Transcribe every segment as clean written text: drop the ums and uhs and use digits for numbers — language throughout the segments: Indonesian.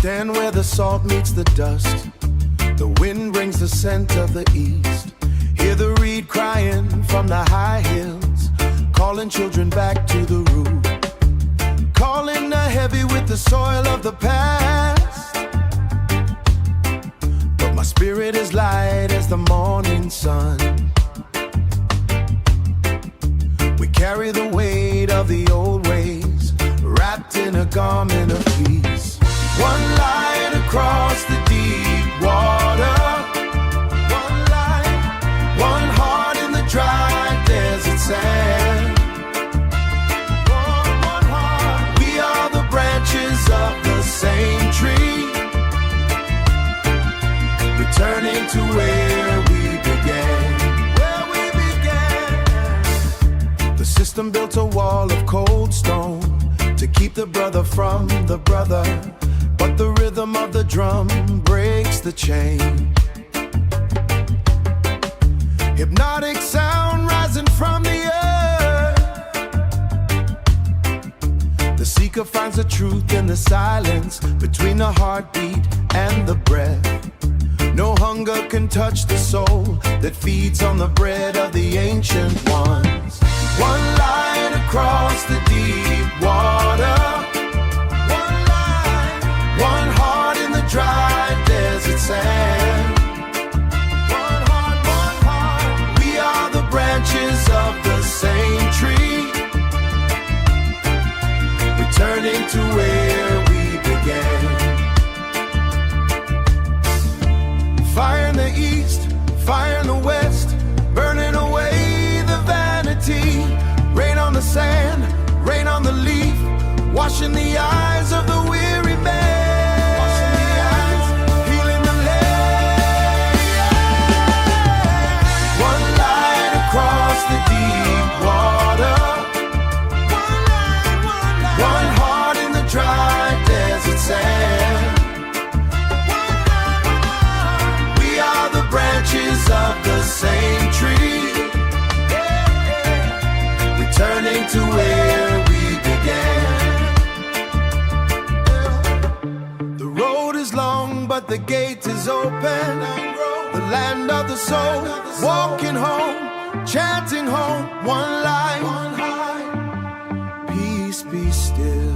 stand where the salt meets the dust. The wind brings the scent of the east. Hear the reed crying from the high hills, calling children back to the root, calling the heavy with the soil of the past. But my spirit is light as the morning sun. We carry the weight of the old ways, wrapped in a garment of peace. One light across the deep water, one light, one heart in the dry desert sand. One heart. We are the branches of the same tree, returning to where we began. The system built a wall of cold stone to keep the brother from the brother, but the rhythm of the drum breaks the chain. Hypnotic sound rising from the earth. The seeker finds the truth in the silence between the heartbeat and the breath. No hunger can touch the soul that feeds on the bread of the ancient ones. One light across the deep water, one light, one heart in the dry desert sand. One heart, we are the branches of the same tree, returning to where we began. Fire in the east, fire in the west, burning away the vanity. Rain on the sand, rain on the leaf, washing the eyes of the weary man, washing the eyes, healing the land. One light across the deep water, one heart in the dry desert sand. We are the branches of the same tree, returning to where we began. The road is long, but the gate is open. The land of the soul, walking home, chanting home. One light, peace be still.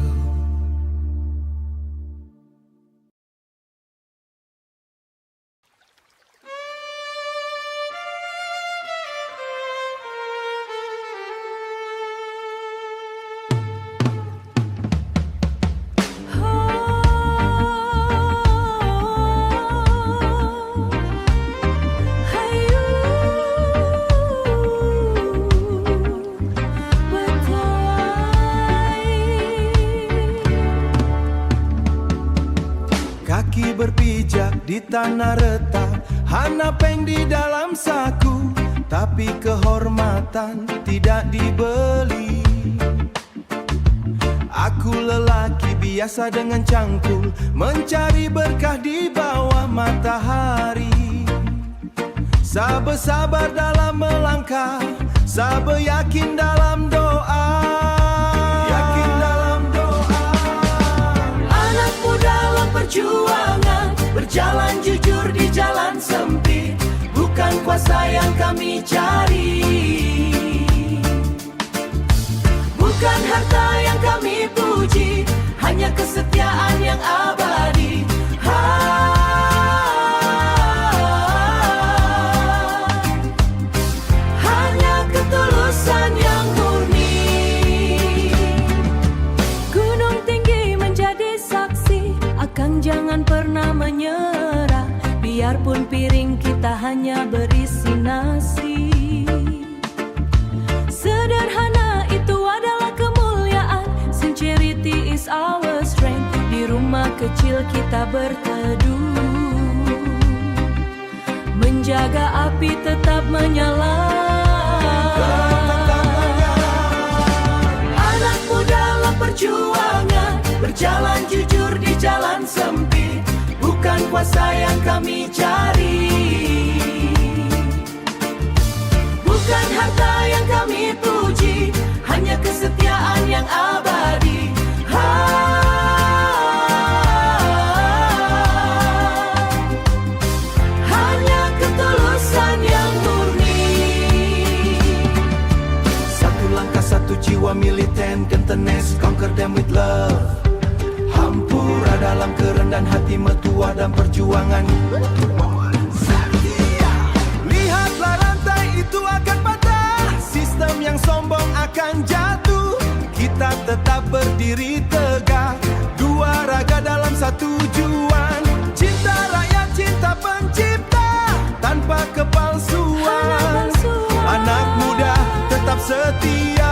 Kaki berpijak di tanah retak, hanapeng di dalam saku, tapi kehormatan tidak dibeli. Aku lelaki biasa dengan cangkul, mencari berkah di bawah matahari. Sabar sabar dalam melangkah, sabar yakin dalam doa. Yakin dalam doa. Anak muda dalam perjuangan, berjalan jujur di jalan sempit, bukan kuasa yang kami cari, bukan harta yang kami puji, hanya kesetiaan yang abadi. Hanya ketulusan yang murni. Gunung tinggi menjadi saksi, akang jangan pernah menyerah, biarpun piring kita hanya berisi nasi. Sederhana itu adalah kemuliaan, sincerity is our strength. Di rumah kecil kita berteduh, menjaga api tetap menyala. Anak muda dalam perjuangan, berjalan jujur di jalan sempit, bukan kuasa yang kami cari, bukan harta yang kami puji, hanya kesetiaan yang abadi. dan hati metua dan perjuangan. Lihatlah rantai itu akan patah, sistem yang sombong akan jatuh. Kita tetap berdiri tegak, dua raga dalam satu tujuan. Cinta rakyat, cinta pencipta, tanpa kepalsuan. Anak muda tetap setia.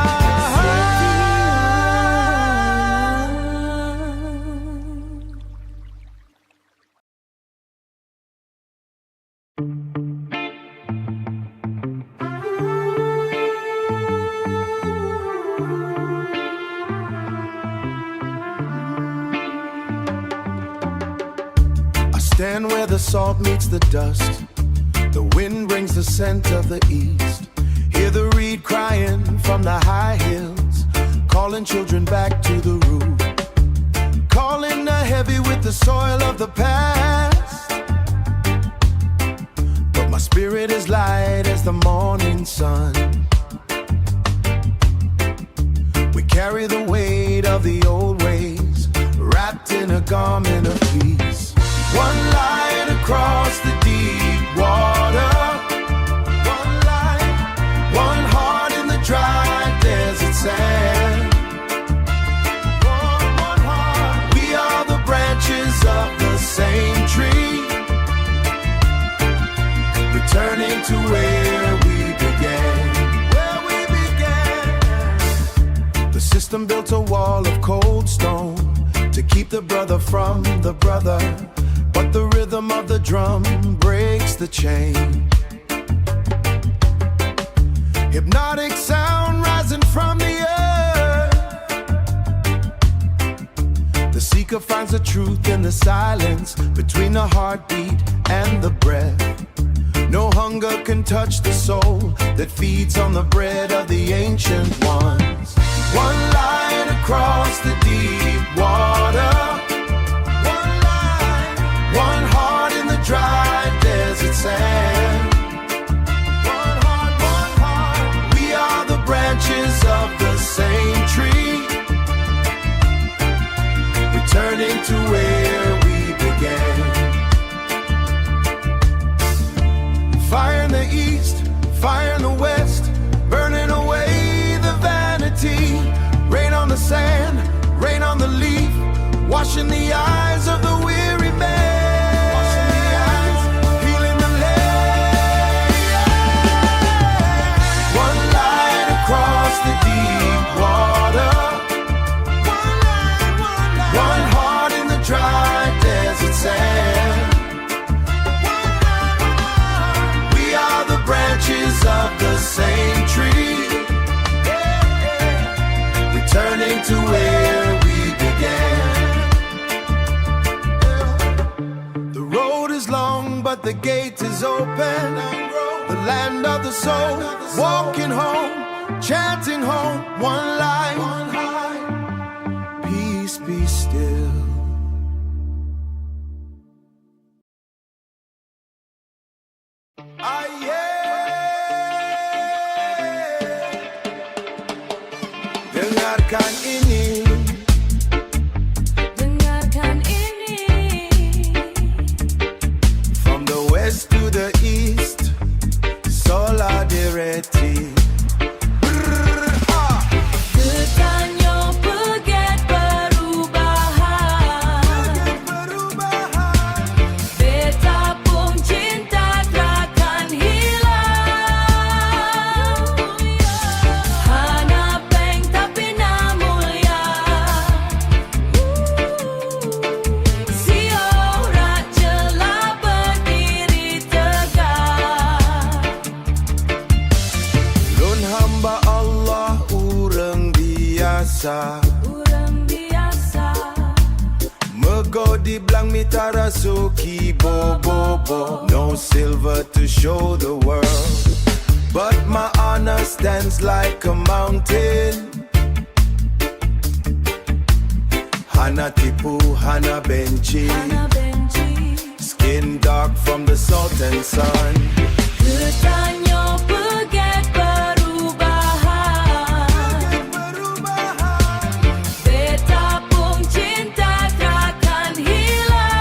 Stand where the salt meets the dust. The wind brings the scent of the east. Hear the reed crying from the high hills, calling children back to the root, calling the heavy with the soil of the past. But my spirit is light as the morning sun. We carry the weight of the old ways, wrapped in a garment of peace. One light across the deep water, one light, one heart in the dry desert sand. One heart. We are the branches of the same tree, returning to where we began. The system built a wall of cold stone to keep the brother from the brother. But the rhythm of the drum breaks the chain. Hypnotic sound rising from the earth. The seeker finds the truth in the silence between the heartbeat and the breath. No hunger can touch the soul that feeds on the bread of the ancient ones. One light across the deep water, one heart in the dry desert sand. One heart. We are the branches of the same tree, returning to where we began. Fire in the east, fire in the west, burning away the vanity. Rain on the sand, rain on the leaf, washing the eyes of the weary man. The deep water, one heart in the dry desert sand. We are the branches of the same tree, returning to where we began. The road is long, but the gate is open. The land of the soul, walking home, chanting home, one light, peace be still. Dengarkan ini, dengarkan ini. From the west to the east, solidarity. Getanyo pegiat perubahan, beta pun cinta takkan hilang. Hana peng tapi na mulia, siora celah berdiri tegak. Lun hamba Allah urang biasa, Urang biasa, mego di blang mita rasuki bobo. No silver to show the world, but my honor stands like a mountain. Hana tipu, hana benci, hana benci. skin dark from the salt and sun. Getanyo pegiat perubahan, beta pun cinta takkan hilang.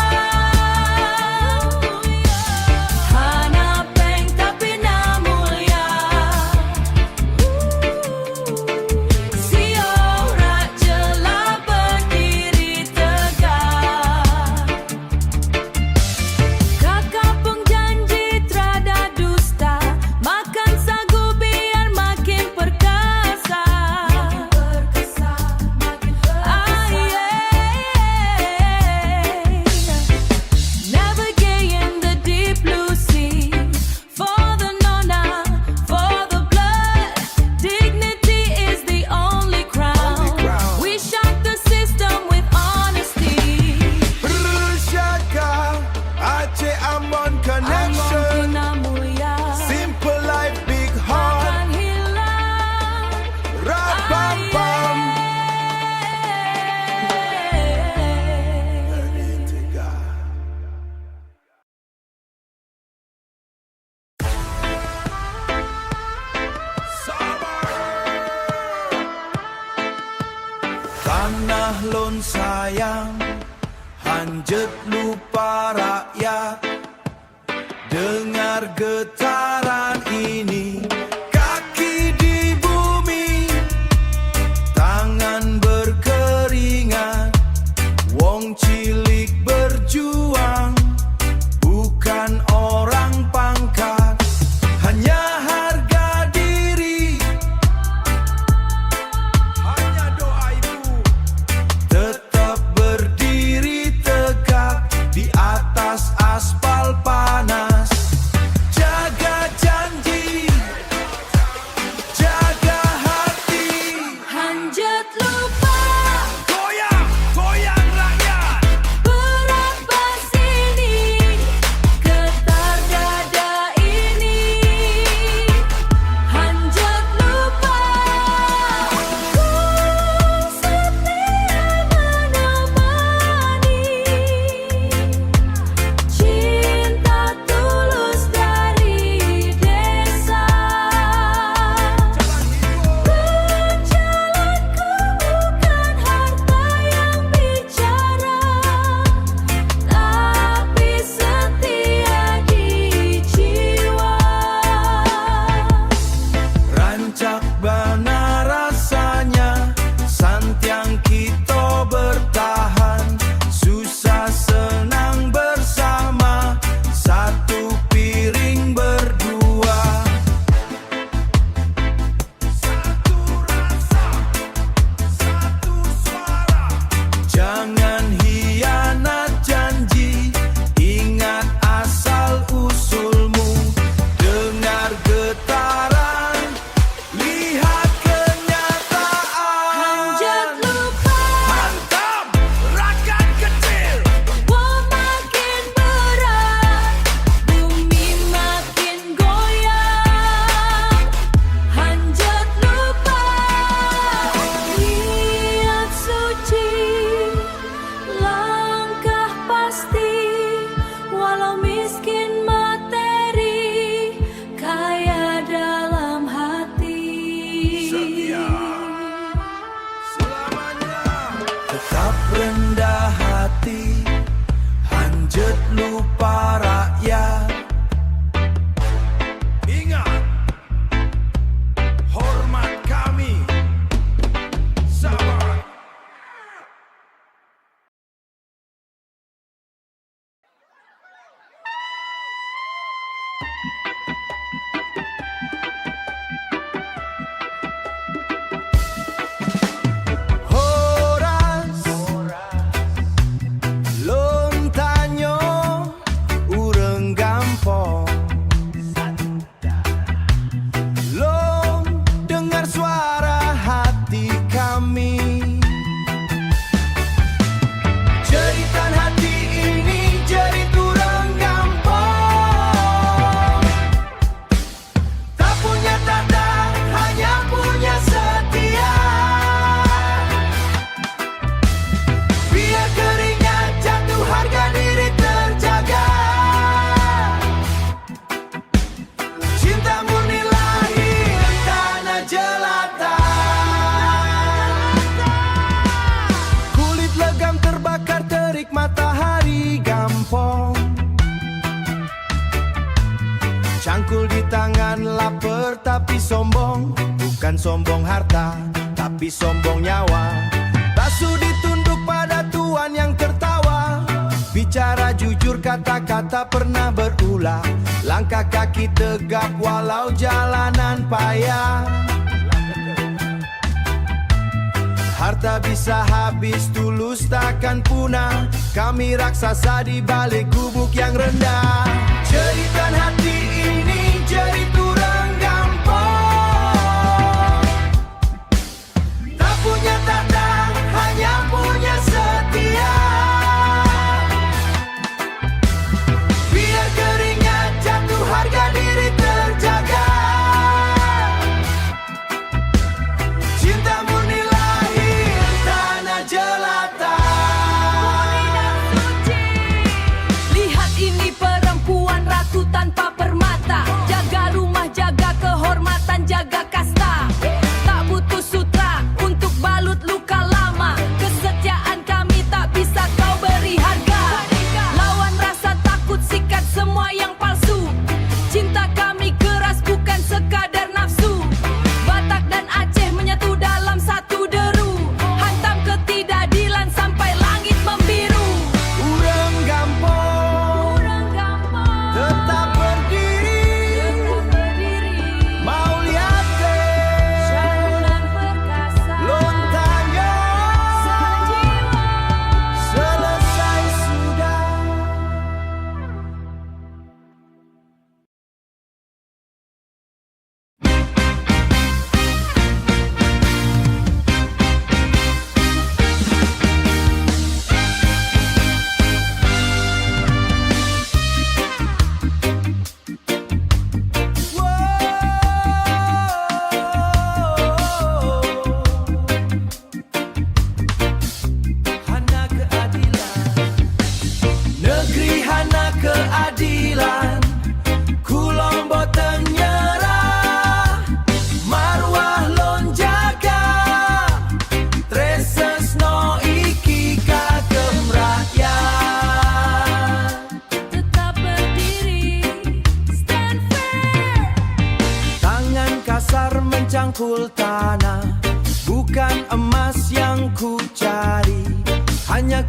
Hanjat lupa rakyat, dengar getaran ini. Kaki di bumi, tangan berkeringat. Wong cilik berjuang, bukan orang pangkat. Hanya harga diri, hanya doa ibu. Tetap berdiri tegak di atas aspal panas. Jaga janji, jaga hati. Hanjat lupa Goyang, goyang rakyat. berapa sini, getar dada ini. Hanjat lupa ku setia menemani. Cinta tulus dari desa. Jalanku bukan harta yang bicara, tapi setia di jiwa. Rancak bana rasanya, santiang kita bertahan. Susah senang bersama, satu piring berdua. Satu rasa, satu suara. Jangan hianat janji, ingat asal usulmu. Dengar getaran, lihat kenyataan. Hanjat lupa Mantap, rakyat kecil. wah makin berat, bumi makin goyang. Hanjat lupa niat suci, langkah pasti. Walau miskin materi, kaya dalam hati. Selamanya tetap rendah hati, hanjat lupa rakyat. Ingat, hormat kami. Sabar. Horas, lontanyo, ureng gampong. Long dengar suara hati kami. Jeritan hati ini jerit ureng gampong. Tak punya tanda, hanya punya setia. Biar keringat jatuh, harga diri terjaga. Cinta murni lahir tanah jelata. Kulit legam terbakar terik matahari gampong. Cangkul di tangan lapar tapi sombong. Bukan sombong harta tapi sombong nyawa. Basuh ditunduk pada Tuhan yang tertawa. Bicara jujur, kata-kata pernah berulah. Langkah kaki tegap walau jalanan payah. Harta bisa habis, tulus takkan punah. Kami raksasa di balik gubuk yang rendah. Jeritan hati ini jerit urang gampong. Tak punya tanda, hanya punya setia. Biar keringat jatuh, harga diri terjaga. Cinta murni lahir tanah jelata. Lihat ini perempuan ratu tanpa permata.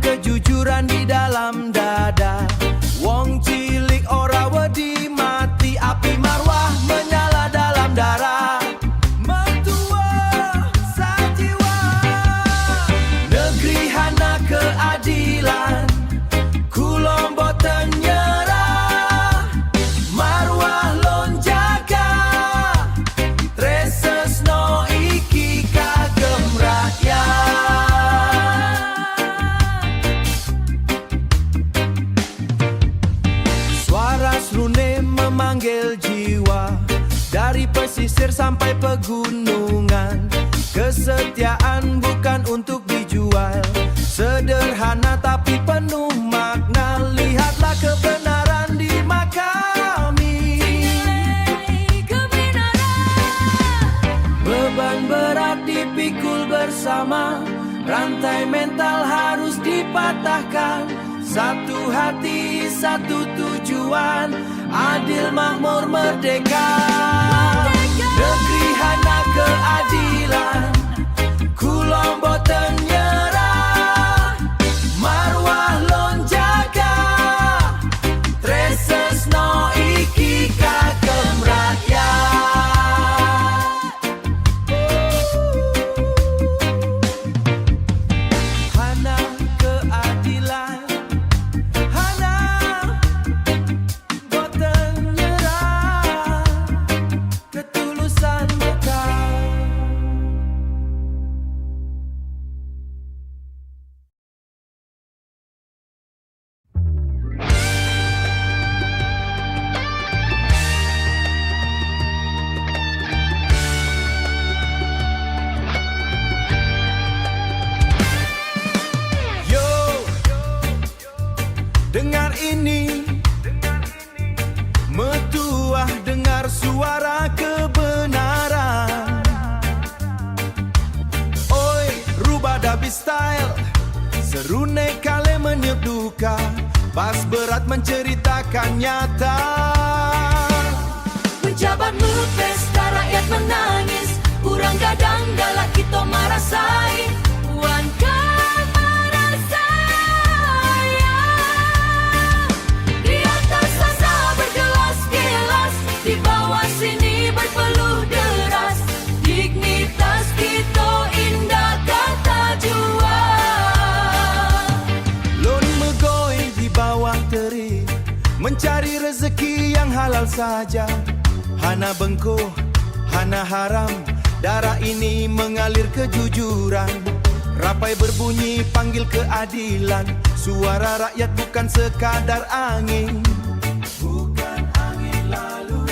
kejujuran di dalam dada. Wong cilik ora wedi mati, api marwah menyala dalam darah. Mertua sajiwa, negeri hana keadilan, kulon boten nyerah. Marwah lon jaga, tresno iki kagem rakyat. Suara serune memanggil jiwa, dari pesisir sampai pegunungan. Kesetiaan bukan untuk dijual, sederhana tapi penuh makna. Lihatlah kebenaran di makami. Beban berat dipikul bersama, rantai mental harus dipatahkan. Satu hati, satu tujuan, adil, makmur, merdeka. Negeri hana keadilan, kulon boten nyerah. Marwah lon jaga, tresno iki kagem rakyat. Hana keadilan, hana boten nyerah, ketulusan bekal. Yo, dengar ini, metuah dengar suara kebenaran. Oi, rubah dabi style, serune kale meniup duka, pas berat menceritakan nyata. Pejabatmu pesta rakyat menangis, urang gadang galak kita marasai. Puan kamara saya, di atas sana bergelas-gelas, di bawah sini berpeluh deras. Dignitas kita indah kata jua. Lon megoi di bawah terik, mencari rezeki yang halal saja. Hana bengkoh, hana haram, darah ini mengalir kejujuran. Rapai berbunyi panggil keadilan, suara rakyat bukan sekadar angin. Bukan angin lalu,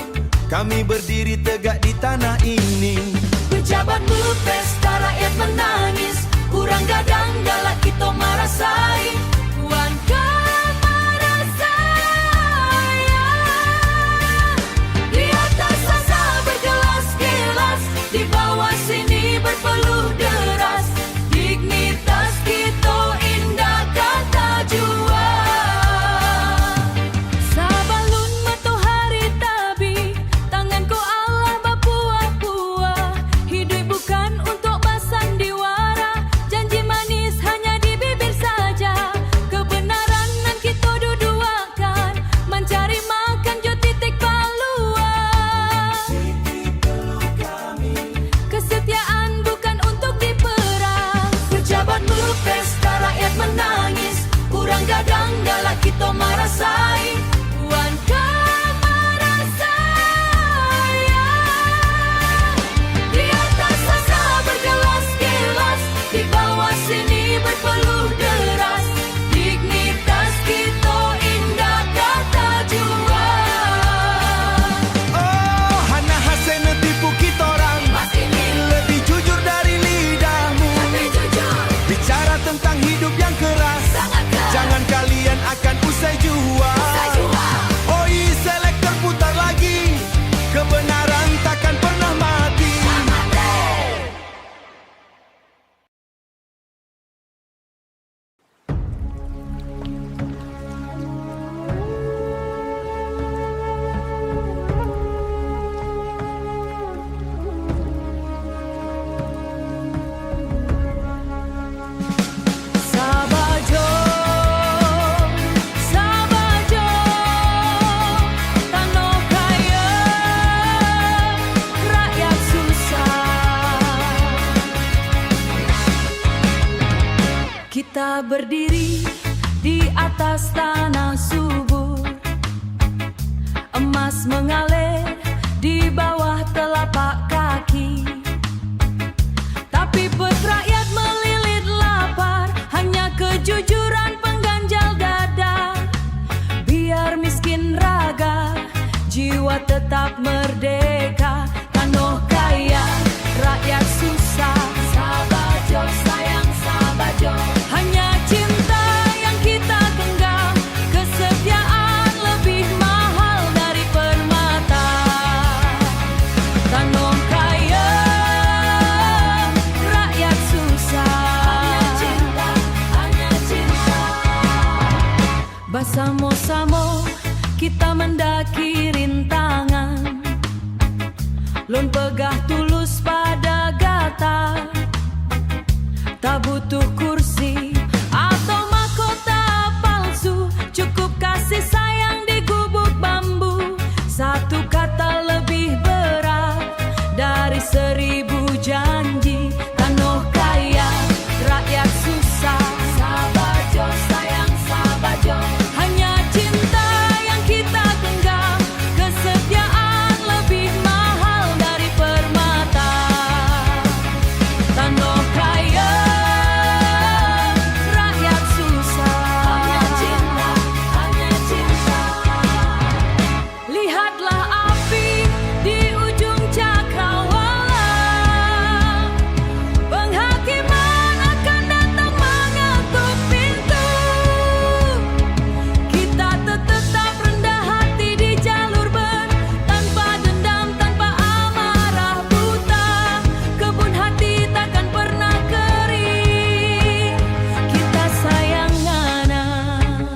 kami berdiri tegak di tanah ini. Pejabatmu pesta rakyat menangis, urang gadang galak kita marasai. Puan kamara saya, di atas sana bergelas-gelas, di bawah sini berpeluh deras. Dignitas kita indah kata jua. Sabalun matahari tabi, tanganku Allah berpuah-puah. Hidup bukan untuk bersandiwara, janji manis hanya di bibir saja. atas tanah subur, emas mengalir di bawah telapak kaki. Tapi perut rakyat melilit lapar, hanya kejujuran pengganjal dada. Biar miskin raga, jiwa tetap merdeka. Tanah kaya, rakyat susah. Sabajo sayang Sabajo, hanya cinta yang kita genggam. Kesetiaan lebih mahal dari permata. Tanah kaya, rakyat susah. Hanya cinta, hanya cinta. Bersama-sama kita mendaki rintangan, lon pegah tulus pada gata. Tak butuh kursi atau mahkota palsu, cukup kasih sayang di gubuk bambu. Satu kata lebih berat dari 1000 janji. Tanah kaya, rakyat susah. Sabajo sayang Sabajo, hanya cinta yang kita genggam. Kesetiaan lebih mahal dari permata. Tanah kaya, rakyat susah. Hanya cinta, hanya cinta. Lihatlah api di ujung cakrawala. Penghakiman akan datang mengetuk pintu. Kita tetap rendah hati di jalur ber, tanpa dendam, tanpa amarah buta. Kebun hati takkan pernah kering. Kita sayang anak.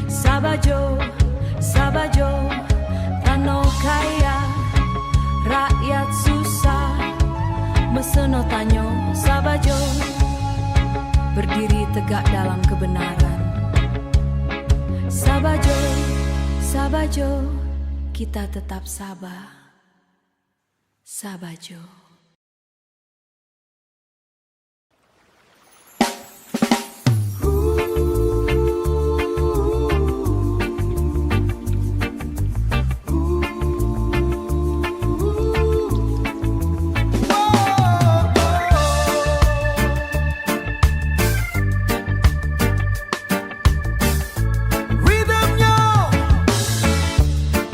Sabajo, Sabajo, tanah kaya, rakyat susah. Meseno tanyo Sabajo, berdiri tegak dalam kebenaran. Sabajo, Sabajo, kita tetap sabar. Sabajo.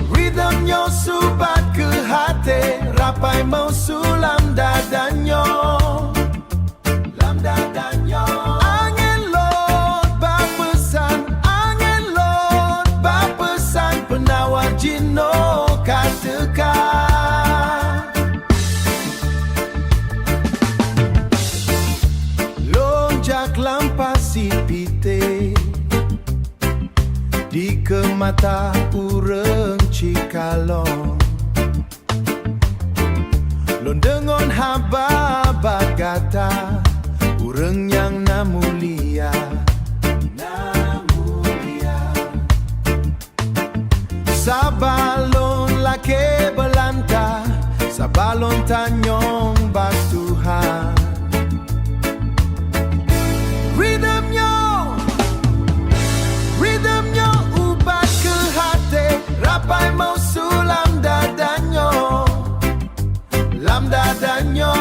Rhythmnya subat ke hati, rapai mau sulam dadanyo, lam dadanyo. Angin lot bapesan, angin lot bapesan, penawar jino katakan. Lonjak lampasi pite di kemata ureng cikalong. Lon dengon haba bagata, ureng yang namulia, namulia. Sabalon lake belanta, sabalon tanyong batuhan. Rhythmnya ubat ke hati, rapai mau sulam dadanyo, lam dadanyo.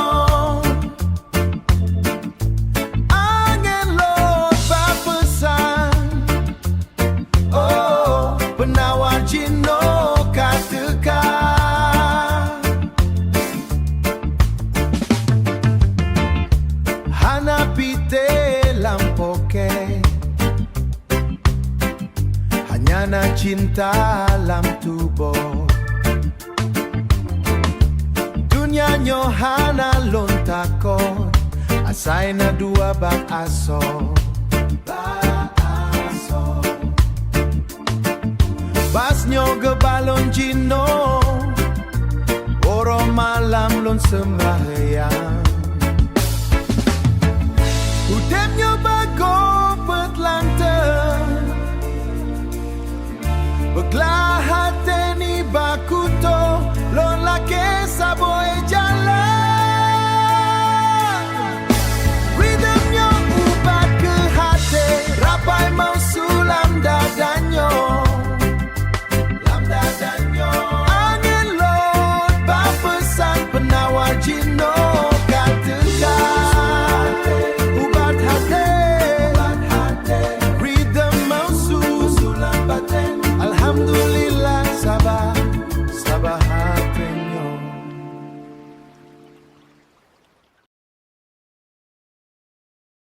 Angin lot bapesan, oh penawar jino katakan. Hana pite lampoke, hanya na cinta lam tubuh. Dunia nyohana lon takon, asai na dua bak aso, basnyo gebalon jino, oro malam lon sembah.